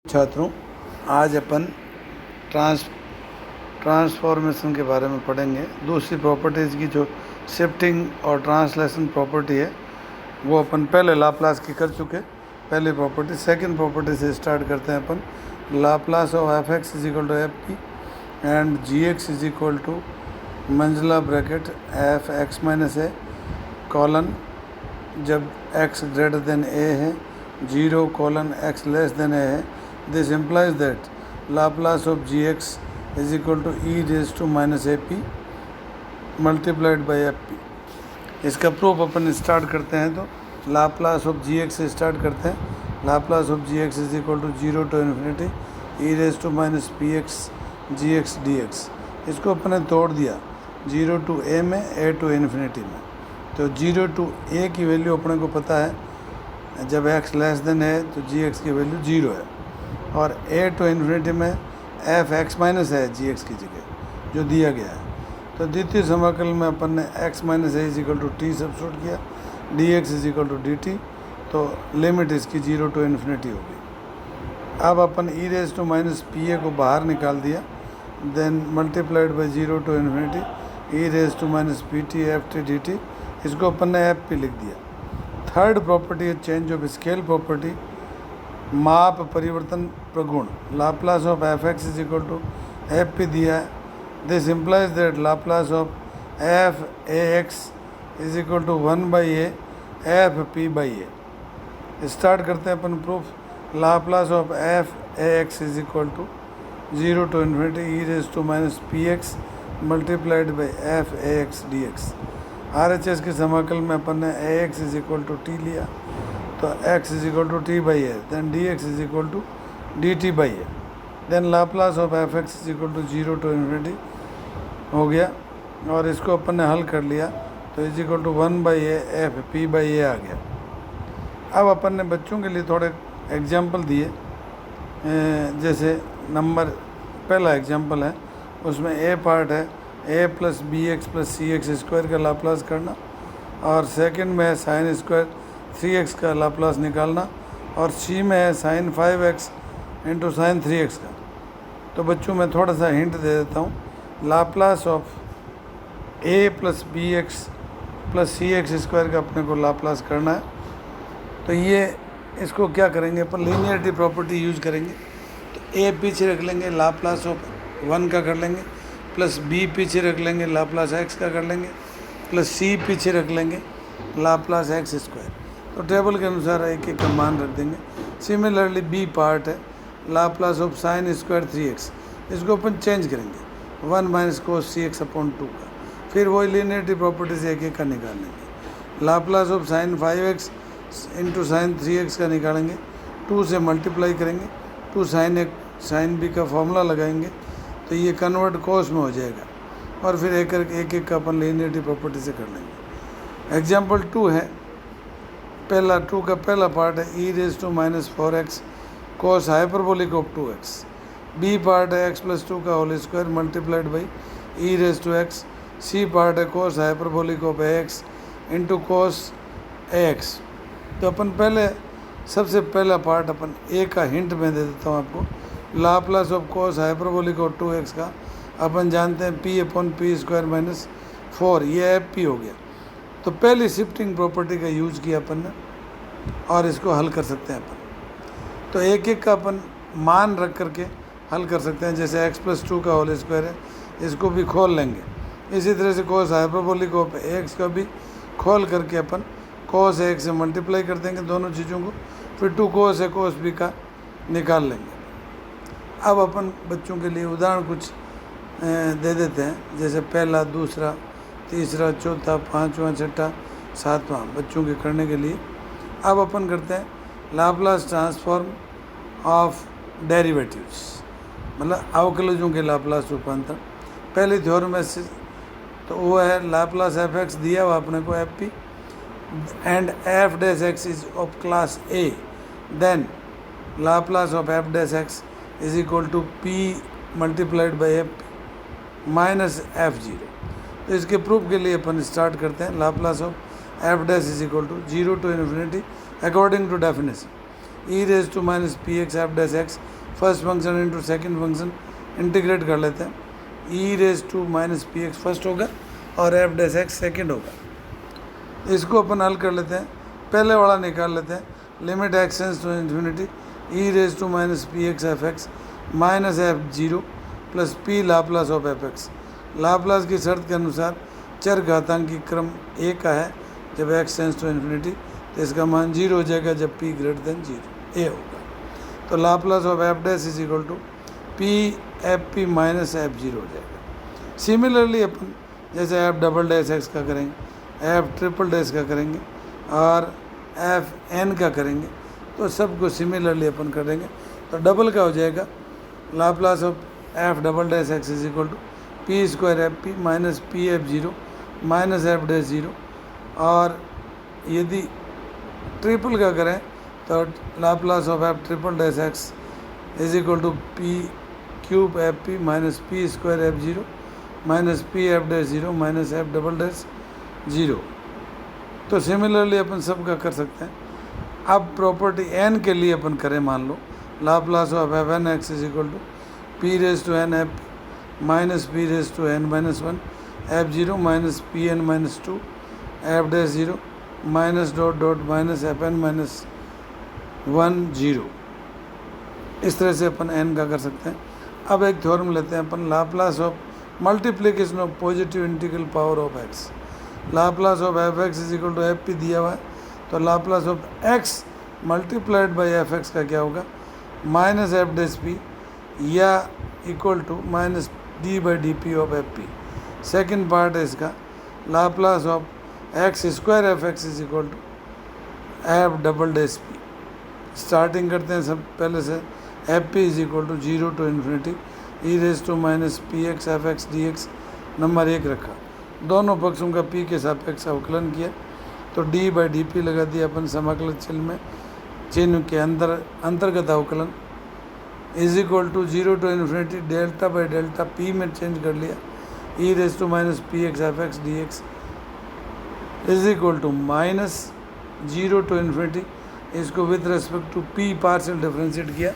छात्रों, आज अपन ट्रांसफॉर्मेशन के बारे में पढ़ेंगे। दूसरी प्रॉपर्टीज़ की जो शिफ्टिंग और ट्रांसलेशन प्रॉपर्टी है वो अपन पहले लाप्लास की कर चुके। पहली प्रॉपर्टी, सेकंड प्रॉपर्टी से स्टार्ट करते हैं अपन। Laplace of F X is equal to F P and G x is equal to मंजिला bracket F x minus A colon जब एक्स ग्रेटर देन ए है, 0 colon X less than A है। This implies that Laplace of gx is equal to e raised to minus ap multiplied by fp। इसका proof अपन start करते हैं तो Laplace of gx से start करते हैं। Laplace of gx is equal to 0 to infinity e raised to minus px gx dx। इसको अपन ने तोड़ दिया 0 to a में, a to infinity में। तो 0 to a की वैल्यू अपने को पता है, जब x लेस देन है तो gx की वैल्यू 0 है, और a टू इन्फिनिटी में एफ एक्स माइनस है जी एक्स की जगह जो दिया गया है। तो द्वितीय समाकल में अपन ने x minus A is equal to T substitute किया, D X is equal to D T. तो लिमिट इसकी 0 टू इन्फिनिटी होगी। अब अपन E raise to minus P A को बाहर निकाल दिया, then multiplied by 0 to infinity E raise to minus P T F T D T. इसको अपन ने एफ पी लिख दिया। थर्ड प्रॉपर्टी है चेंज ऑफ स्केल प्रॉपर्टी, माप परिवर्तन प्रगुण। Laplace of F X is equal to F P दिया है। This implies that Laplace of F A X is equal to 1 by A F P by A. Start करते हैं अपन proof. Laplace of F A X is equal to 0 to infinity E raise to minus P X multiplied by F A X D X. R H S के समाकल में अपन ने A X is equal to T लिया, तो x is equal to T by A, then D X is equal to D T by A. Then Laplace of F X is equal to 0 to infinity हो गया, और इसको अपन ने हल कर लिया तो is equal to 1 by A F P by A आ गया। अब अपन ने बच्चों के लिए थोड़े एग्जाम्पल दिए, जैसे नंबर पहला एग्जाम्पल है, उसमें ए पार्ट है ए plus B X plus C X square का लाप्लास करना, और सेकंड में है साइन स्क्वायर 3x का लाप्लास निकालना, और सी में है sign 5x into sine 3x का। तो बच्चों में थोड़ा सा हिंट दे देता हूँ। Laplace of a plus B X plus C X square का अपने को लाप्लास करना है। तो ये इसको क्या करेंगे अपन, लीनियरिटी प्रॉपर्टी यूज़ करेंगे। तो a पीछे रख लेंगे, लाप्लास ऑफ 1 का कर लेंगे, प्लस b पीछे रख लेंगे, लाप्लास x का कर लेंगे, प्लस c पीछे रख लेंगे, लाप्लास x स्क्वायर। तो टेबल के अनुसार एक एक का मान रख देंगे। सिमिलरली बी पार्ट है Laplace of sine square 3x, इसको अपन चेंज करेंगे 1 माइनस कोस सी एक्स अपॉन 2 का। फिर वही लीनियरिटी प्रॉपर्टी से एक एक का निकाल लेंगे। Laplace of sine 5x into sine 3x का निकालेंगे, 2 से मल्टीप्लाई करेंगे, 2 साइन बी का फॉर्मूला लगाएंगे, तो ये कन्वर्ट कोस में हो जाएगा, और फिर एक का अपन लीनियरिटी प्रॉपर्टी से कर लेंगे। एग्जाम्पल 2 है, पहला 2 का पहला पार्ट है E raise to minus 4x cos hyperbolic of 2x। B part है x प्लस 2 का whole square multiplied by E raise to X. C part है cos hyperbolic of ax into cos ax। तो अपन पहले सबसे पहला part अपन ए का hint में दे देता हूँ आपको। Laplace of cos hyperbolic of 2x का अपन जानते हैं p upon P square minus 4, ये एफ पी हो गया। तो पहली शिफ्टिंग प्रॉपर्टी का यूज़ किया अपन ने, और इसको हल कर सकते हैं अपन। तो एक एक का अपन मान रख करके हल कर सकते हैं। जैसे x प्लस 2 का होल स्क्वायर है, इसको भी खोल लेंगे। इसी तरह से कोस हाइपरबोलिक ऑफ x का भी खोल करके अपन कोस x से मल्टीप्लाई कर देंगे दोनों चीज़ों को, फिर 2 कोस है कोस b का निकाल लेंगे। अब अपन बच्चों के लिए उदाहरण कुछ दे देते हैं, जैसे पहला, दूसरा, तीसरा, चौथा, पाँचवा, छठा, सातवां बच्चों के करने के लिए। अब अपन करते हैं लाप्लास ट्रांसफॉर्म ऑफ डेरिवेटिव्स, मतलब अवकलजों के लाप्लास रूपांतर। पहली थ्योरम में से तो वो है लाप्लास एफ एक्स दिया हुआ अपने को F P, and F dash X is of class A, then Laplace of F dash X is equal to P multiplied by F minus F zero. तो इसके प्रूफ के लिए अपन स्टार्ट करते हैं। Laplace of F dash is equal to 0 to infinity according to definition. E raise to minus P x F dash X first function into second function integrate कर लेते हैं। ई raise to minus P X first होगा और F dash x second होगा। इसको अपन हल कर लेते हैं, पहले वाला निकाल लेते हैं। Limit X tends to infinity E raise to minus P x F x minus F zero plus P Laplace of F X. Laplace की शर्त के अनुसार चर घातांकी क्रम ए का है जब एक्स टेंड्स टू इन्फिनिटी, तो इसका मान 0 हो जाएगा जब p ग्रेटर देन 0 ए होगा। तो Laplace of F dash is equal to P F P minus F zero हो जाएगा। सिमिलरली अपन जैसे एफ डबल डैश एक्स का करेंगे, एफ ट्रिपल डैश का करेंगे और एफ एन का करेंगे, तो सबको सिमिलरली अपन करेंगे। तो डबल का हो जाएगा Laplace of F double dash X is equal to P square F P minus P F zero minus F dash zero. और यदि ट्रिपल का करें तो Laplace of F triple dash X is equal to P cube F P minus P square F zero minus P F dash zero minus F double dash zero. तो similarly अपन सब का कर सकते हैं। अब प्रॉपर्टी एन के लिए अपन करें, मान लो Laplace of F N X is equal to P raise to N F minus P raise to N minus one F zero minus P N minus two F dash zero minus dot dot minus F N minus one zero. इस तरह से अपन N का कर सकते हैं। अब एक theorem लेते हैं अपन, Laplace of multiplication of positive integral power of X. Laplace of F X is equal to F P दिया हुआ है, तो Laplace of X multiplied by F X का क्या होगा, माइनस एफ डैश पी या equal to minus D by D P of F P. Second part है इसका, Laplace of X square F X is equal to F double dash P. Starting करते हैं सब पहले से, F P is equal to 0 to infinity E raise to minus P x F x D X number 1 रखा, दोनों पक्षों का P के सापेक्ष अवकलन किया, तो डी बाई डी पी लगा दिया अपन समाकलन चिन्ह में, चिन्ह के अंदर अंतर्गत अवकलन is equal to 0 to infinity delta by delta P में चेंज कर लिया, E raise to minus P x F x D X is equal to minus 0 to infinity, इसको with respect to P partial differentiate किया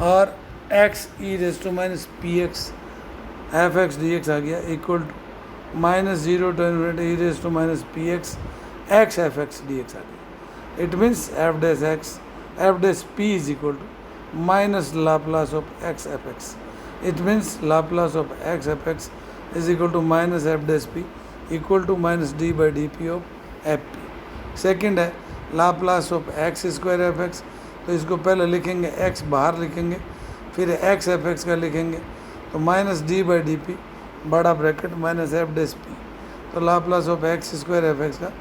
और X E raise to minus P x F x D X आ गया equal to minus 0 to infinity E raise to minus P X x F x D X आ गया। It means F dash P is equal to minus Laplace of X F X. It means Laplace of X F X is equal to minus F dash P equal to minus D by D P of F P. Second है Laplace of X square F X, तो इसको पहले लिखेंगे x बाहर लिखेंगे, फिर x F X का लिखेंगे, तो minus D by D P बड़ा bracket minus F dash P, तो Laplace of X square F X का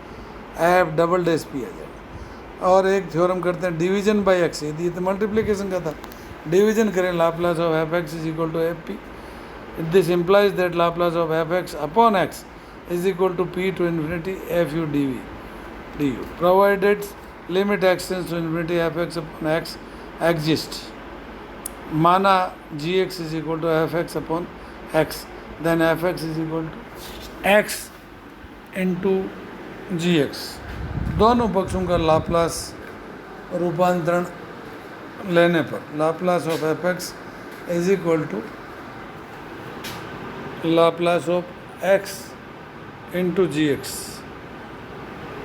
एफ डबल डैश पी आ जाएगा। और एक थ्योरम करते हैं डिवीजन बाई एक्स, यदि तो मल्टीप्लिकेशन का था, डिवीजन करें Laplace of F X is equal to F P. This implies that Laplace of F X upon X is equal to P to infinity F U D V D U, provided limit X tends to infinity F X upon X exist. माना G x is equal to F X upon X, then F X is equal to X into G X. दोनों पक्षों का लाप्लास रूपांतरण लेने पर Laplace of F X is equal to Laplace of X into G X,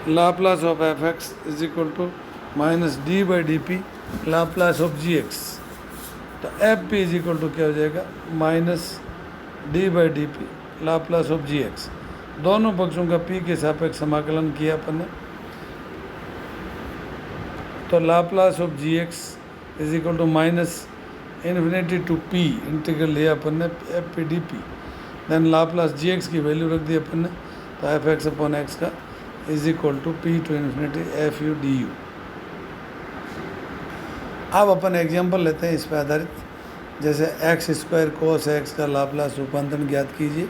Laplace of F X is equal to minus D by D P Laplace of G X. तो F P is equal to क्या हो जाएगा, minus D by D P Laplace of G X. दोनों पक्षों का P के सापेक्ष समाकलन किया अपन ने, तो Laplace of G x is equal to minus infinity to P integral लिया अपन ने F P D P, then Laplace G X की वैल्यू रख दी अपन ने, तो एफ एक्स अपॉन एक्स का is equal to P to infinity F U D U. अब अपन एग्जाम्पल लेते हैं इस पर आधारित, जैसे एक्स स्क्वायर कोस एक्स का लाप्लास रूपांतरण ज्ञात कीजिए।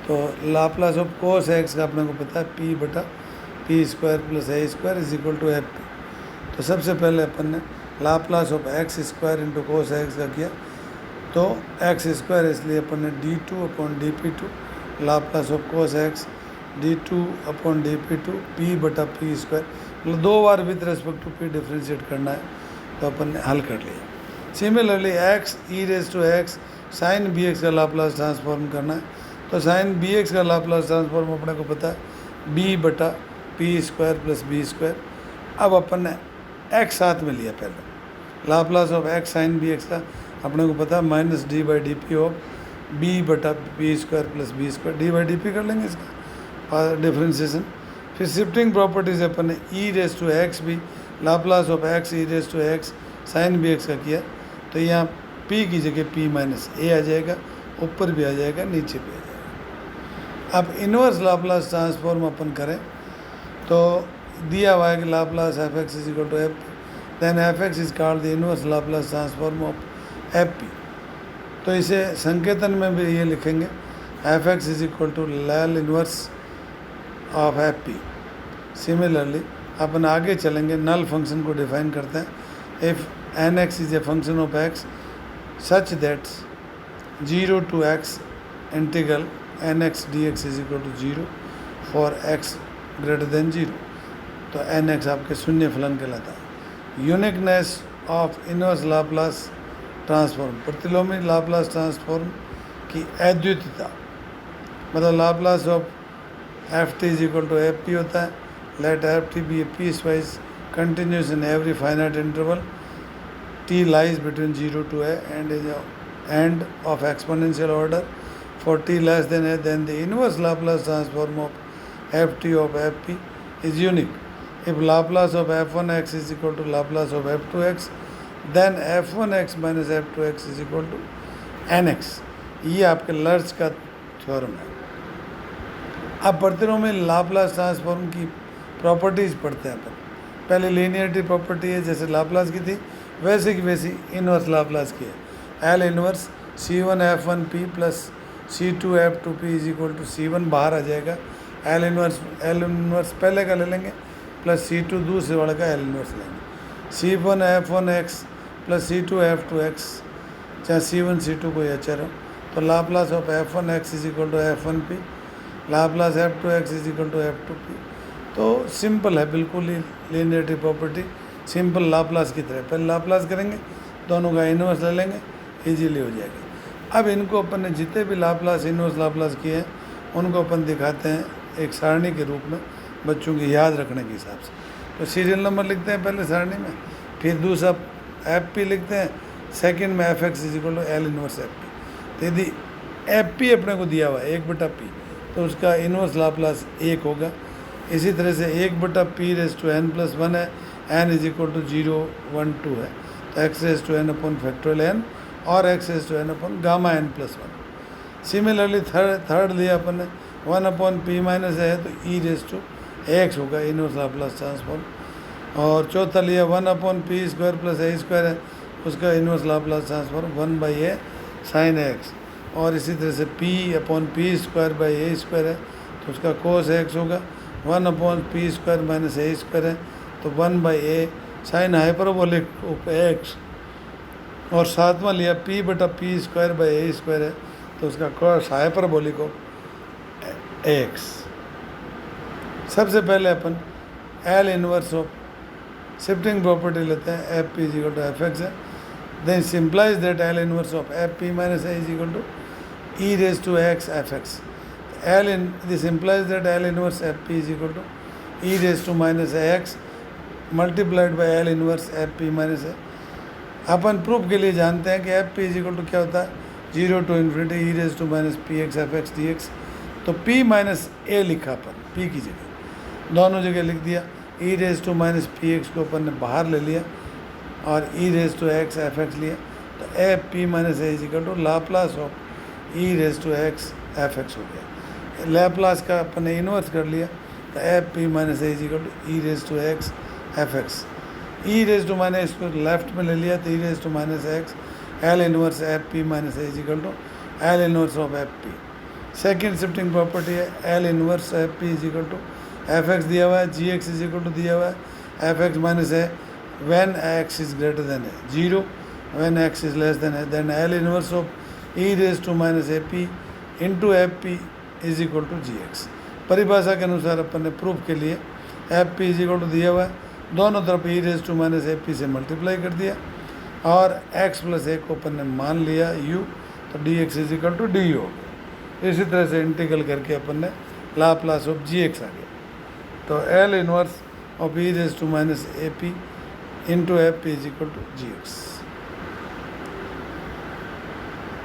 तो लाप्लास ऑफ कोस एक्स का अपने को पता है पी बटा P square plus A square is equal to F P. तो सबसे पहले अपन ने Laplace of X square into cos X का किया, तो एक्स स्क्वायर इसलिए अपन ने D two upon D P two Laplace of cos X D two upon D P two P बटा पी स्क्वायर, मतलब 2 बार with respect to P differentiate करना है, तो अपन ने हल कर लिया। Similarly X E raise to X sine B X का लाप्लास ट्रांसफॉर्म करना है, तो साइन बी एक्स का लाप्लास ट्रांसफॉर्म अपने को पता है बी बटा P square plus B square. अब अपन ने एक्स साथ में लिया, पहले Laplace of X sine B X का अपने को पता है minus D by D P of B बटा P square plus B square, D by D P कर लेंगे इसका डिफ्रेंसिएशन। फिर शिफ्टिंग प्रॉपर्टीज अपन ने ई रेज टू एक्स भी Laplace of X E raise to X sine B X का किया, तो यहाँ p की जगह p माइनस ए आ जाएगा, ऊपर भी आ जाएगा नीचे भी आ जाएगा। अब इन्वर्स लाप्लास ट्रांसफॉर्म अपन करें तो दिया हुआ है कि Laplace F X is equal to F P, then F X is called the inverse Laplace transform of F P. तो इसे संकेतन में भी ये लिखेंगे F X is equal to L inverse of F P. Similarly अपन आगे चलेंगे, नल फंक्शन को डिफाइन करते हैं। If N X is a function of X such that 0 to x integral nx dx is equal to 0 for x greater than 0, तो nx आपके शून्य फलन कहलाता है। Uniqueness of inverse Laplace transform, प्रतिलोमी लाप्लास ट्रांसफॉर्म की अद्वितीयता, मतलब Laplace of F T is equal to F P होता है। Let F T be a piecewise continuous in every finite interval t lies between 0 to a and is a end of exponential order. For t less than a, then the inverse Laplace transform of ft of fp is unique. If Laplace of f1x is equal to Laplace of f2x, then f1x minus f2x is equal to nx. ये आपके large का theorem है। अब प्रतिलोमी Laplace transform की properties पढ़ते हैं अपन। पहले linearity property है, जैसे लाप्लास की थी वैसे की वैसी इनवर्स लाप्लास की है। L inverse C1 F1P plus C2 F2P is equal to C1 बाहर आ जाएगा, एल इनवर्स पहले का ले लेंगे प्लस C2 दूसरे वाले का एल इनवर्स लेंगे। C1 F1X plus C2 F2X, चाहे C1 C2 कोई अचर हो, तो Laplace of F1X is equal to F1P, Laplace F2X is equal to F2P। तो सिंपल है बिल्कुल ही लीनियरिटी प्रॉपर्टी, सिंपल लाप्लास की तरह। पहले लाप्लास करेंगे, दोनों का इन्वर्स ले लेंगे, इजीली हो जाएगा। अब इनको अपन ने जितने भी लाप्लास इन्वर्स लाप्लास किए हैं उनको अपन दिखाते हैं एक सारणी के रूप में, बच्चों की याद रखने के हिसाब से। तो सीरियल नंबर लिखते हैं पहले सारणी में, फिर दूसरा एफ पी लिखते हैं, सेकेंड में F X is equal to L inverse F P. तो यदि एफ पी अपने को दिया हुआ है 1/p, तो उसका इन्वर्स लाप्लास 1 होगा। इसी तरह से 1/p raise to n plus 1 है, n इज इक्वल टू 0 1 2 है, तो x raise to n upon factorial n और x raise to n upon gamma n plus 1। Similarly third लिया अपन ने 1 अपॉन p माइनस है, तो e रेज टू x होगा इनवर्स लाप्लास ट्रांसफॉर्म। और चौथा लिया 1 upon P square plus A square है, उसका inverse Laplace transform 1/a sine x। और इसी तरह से p upon P square by A square है, तो उसका कोस x होगा। 1 upon P square minus A square है, तो 1/a sine hyperbolic of x। और सातवां लिया p बटा P square by A square है, तो उसका कॉस हाइपरबोलिक ऑफ x। सबसे पहले अपन L inverse of shifting property लेते हैं, F P is equal to F X है, then implies that L inverse of F P minus A is equal to E raise to x F X. L in this implies that L inverse F P is equal to E raise to minus A x multiplied by L inverse F P minus a. अपन proof के लिए जानते हैं कि f P is equal to क्या होता है, 0 to infinity E raise to minus P x F x D x. तो p माइनस ए लिखा अपन, p की जगह दोनों जगह लिख दिया। E raise to minus P x को अपन ने बाहर ले लिया और e raise to x F x लिया, तो F P minus A is equal to Laplace of E raise to x F X हो गया। लाप्लास का अपन ने इन्वर्स कर लिया, तो F P minus A is equal to E raise to x F x. E raise to minus इसको left में ले लिया, तो e raise to minus x L inverse F P minus A is equal to L inverse of F P. Second shifting property है L inverse F P is equal to F x दिया हुआ है, g x is equal to दिया हुआ है F x minus है when x is greater than है 0, when x is less than है, then L inverse of E raise to minus A P into F P is equal to ji x. परिभाषा के अनुसार अपन ने proof के लिए f P is equal to दिया हुआ है दोनों तरफ e raise to minus A p से मल्टीप्लाई कर दिया और x प्लस ए को अपन ने मान लिया u, तो D X is equal to D हो गया। इसी तरह से इंटीग्रल करके अपन ने लाप्लास ऑफ जी एक्स आ गया। तो L inverse of E raise to minus A P into F P is equal to ji x.